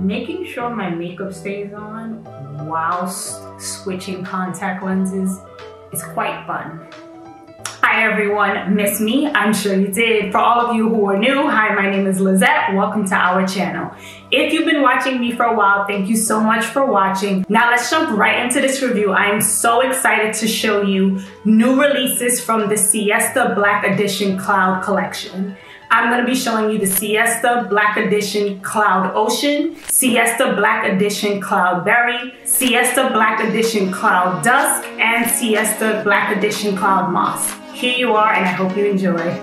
Making sure my makeup stays on whilst switching contact lenses is quite fun. Hi everyone, miss me? I'm sure you did. For all of you who are new, hi, my name is Lizette. Welcome to our channel. If you've been watching me for a while, thank you so much for watching. Now let's jump right into this review. I am so excited to show you new releases from the Siesta Black Edition Cloud collection. I'm going to be showing you the Siesta Black Edition Cloud Ocean, Siesta Black Edition Cloud Berry, Siesta Black Edition Cloud Dusk, and Siesta Black Edition Cloud Moss. Here you are, and I hope you enjoy.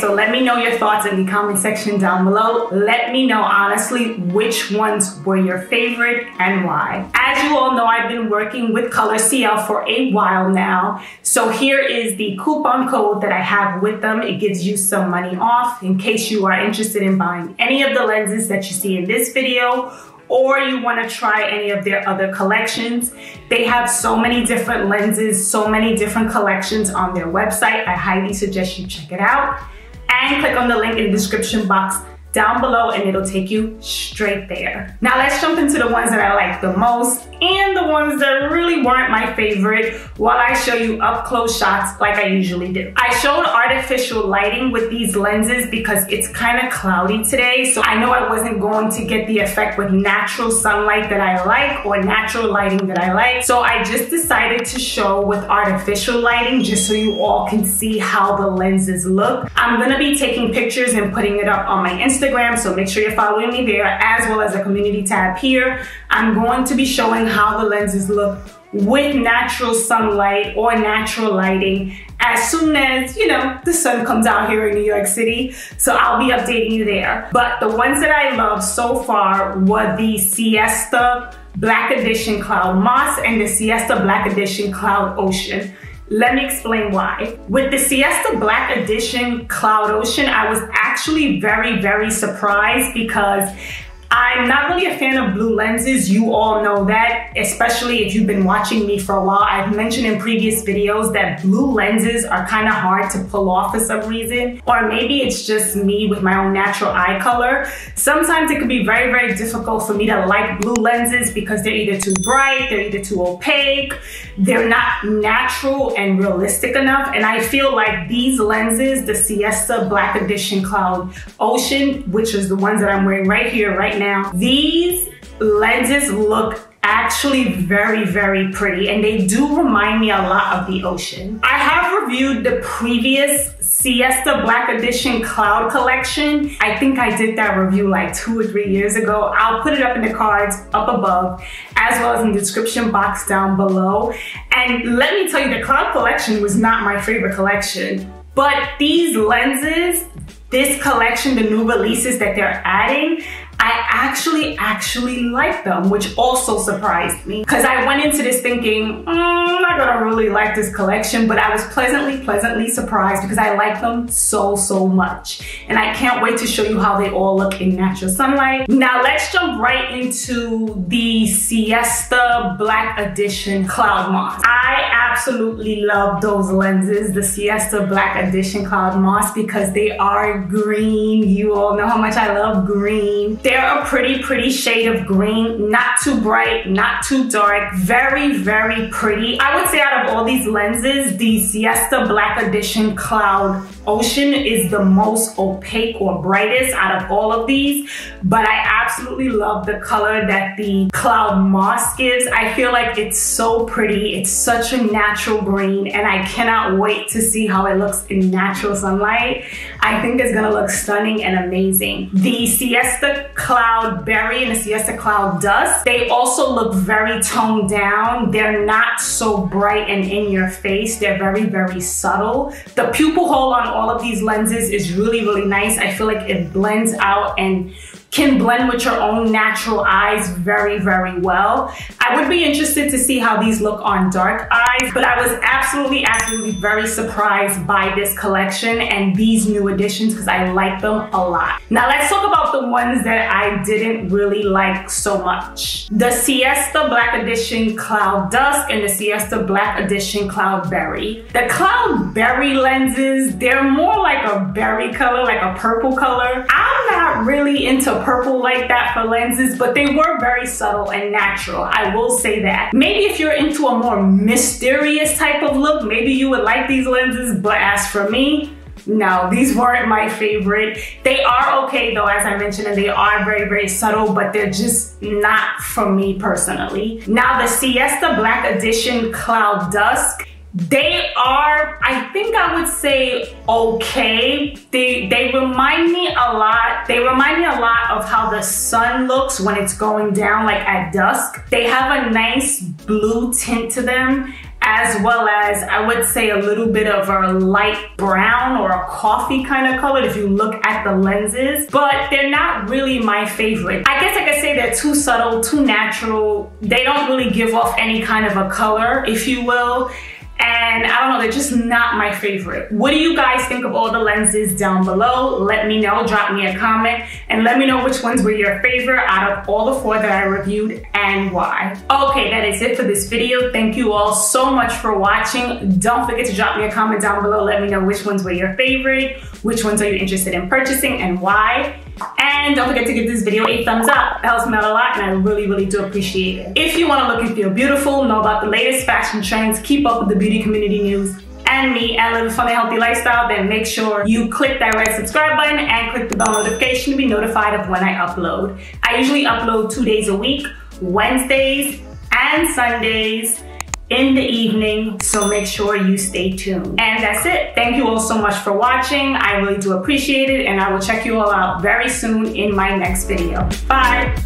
So let me know your thoughts in the comment section down below. Let me know honestly which ones were your favorite and why. As you all know, I've been working with ColorCL for a while now. So here is the coupon code that I have with them. It gives you some money off in case you are interested in buying any of the lenses that you see in this video, or you want to try any of their other collections. They have so many different lenses, so many different collections on their website. I highly suggest you check it out. And click on the link in the description box down below and it'll take you straight there. Now let's jump into the ones that I like the most and the ones that really weren't my favorite while I show you up close shots like I usually do. I showed artificial lighting with these lenses because it's kind of cloudy today, so I know I wasn't going to get the effect with natural sunlight that I like or natural lighting that I like. So I just decided to show with artificial lighting just so you all can see how the lenses look. I'm gonna be taking pictures and putting it up on my Instagram, so make sure you're following me there, as well as a community tab here. I'm going to be showing how the lenses look with natural sunlight or natural lighting as soon as, you know, the sun comes out here in New York City. So I'll be updating you there. But the ones that I love so far were the Siesta Black Edition Cloud Moss and the Siesta Black Edition Cloud Ocean. Let me explain why. With the Siesta Black Edition Cloud Ocean, I was actually very surprised because I'm not really a fan of blue lenses. You all know that, especially if you've been watching me for a while. I've mentioned in previous videos that blue lenses are kind of hard to pull off for some reason, or maybe it's just me with my own natural eye color. Sometimes it can be very difficult for me to like blue lenses because they're either too bright, they're either too opaque, they're not natural and realistic enough. And I feel like these lenses, the Siesta Black Edition Cloud Ocean, which is the ones that I'm wearing right here, right now, these lenses look actually very pretty, and they do remind me a lot of the ocean. I have reviewed the previous Siesta Black Edition Cloud collection. I think I did that review like 2 or 3 years ago. I'll put it up in the cards up above, as well as in the description box down below. And let me tell you, the Cloud collection was not my favorite collection, but these lenses, this collection, the new releases that they're adding, I actually like them, which also surprised me. Because I went into this thinking, I'm not gonna really like this collection, but I was pleasantly surprised because I like them so much. And I can't wait to show you how they all look in natural sunlight. Now let's jump right into the Siesta Black Edition Cloud Moss. I absolutely love those lenses, the Siesta Black Edition Cloud Moss, because they are green. You all know how much I love green. They're a pretty shade of green, not too bright, not too dark, very pretty. I would say out of all these lenses, the Siesta Black Edition Cloud Ocean is the most opaque or brightest out of all of these, but I absolutely love the color that the Cloud Moss gives. I feel like it's so pretty. It's such a natural green, and I cannot wait to see how it looks in natural sunlight. I think it's gonna look stunning and amazing. The Siesta Cloud Berry and the Siesta Cloud Dusk, they also look very toned down. They're not so bright and in your face. They're very subtle. The pupil hole on all of these lenses is really nice. I feel like it blends out and can blend with your own natural eyes very well. I would be interested to see how these look on dark eyes, but I was absolutely very surprised by this collection and these new additions because I like them a lot. Now let's talk about the ones that I didn't really like so much. The Siesta Black Edition Cloud Dusk and the Siesta Black Edition Cloud Berry. The Cloud Berry lenses, they're more like a berry color, like a purple color. I'm not really into purple like that for lenses, but they were very subtle and natural. I will say that. Maybe if you're into a more mysterious type of look, maybe you would like these lenses, but as for me, no, these weren't my favorite. They are okay though, as I mentioned, and they are very subtle, but they're just not for me personally. Now the Siesta Black Edition Cloud Dusk, they are, I think I would say, okay. They remind me a lot. They remind me a lot of how the sun looks when it's going down, like at dusk. They have a nice blue tint to them, as well as, I would say, a little bit of a light brown or a coffee kind of color if you look at the lenses, but they're not really my favorite. I guess I could say they're too subtle, too natural. They don't really give off any kind of a color, if you will. And I don't know, they're just not my favorite. What do you guys think of all the lenses down below? Let me know, drop me a comment, and let me know which ones were your favorite out of all the 4 that I reviewed and why. Okay, that is it for this video. Thank you all so much for watching. Don't forget to drop me a comment down below. Let me know which ones were your favorite, which ones are you interested in purchasing, and why. And don't forget to give this video a thumbs up. It helps me out a lot, and I really do appreciate it. If you want to look and feel beautiful, know about the latest fashion trends, keep up with the beauty community news, and me, and live a fun and healthy lifestyle, then make sure you click that red subscribe button and click the bell notification to be notified of when I upload. I usually upload 2 days a week, Wednesdays and Sundays in the evening, so make sure you stay tuned. And that's it. Thank you all so much for watching. I really do appreciate it, and I will check you all out very soon in my next video. Bye.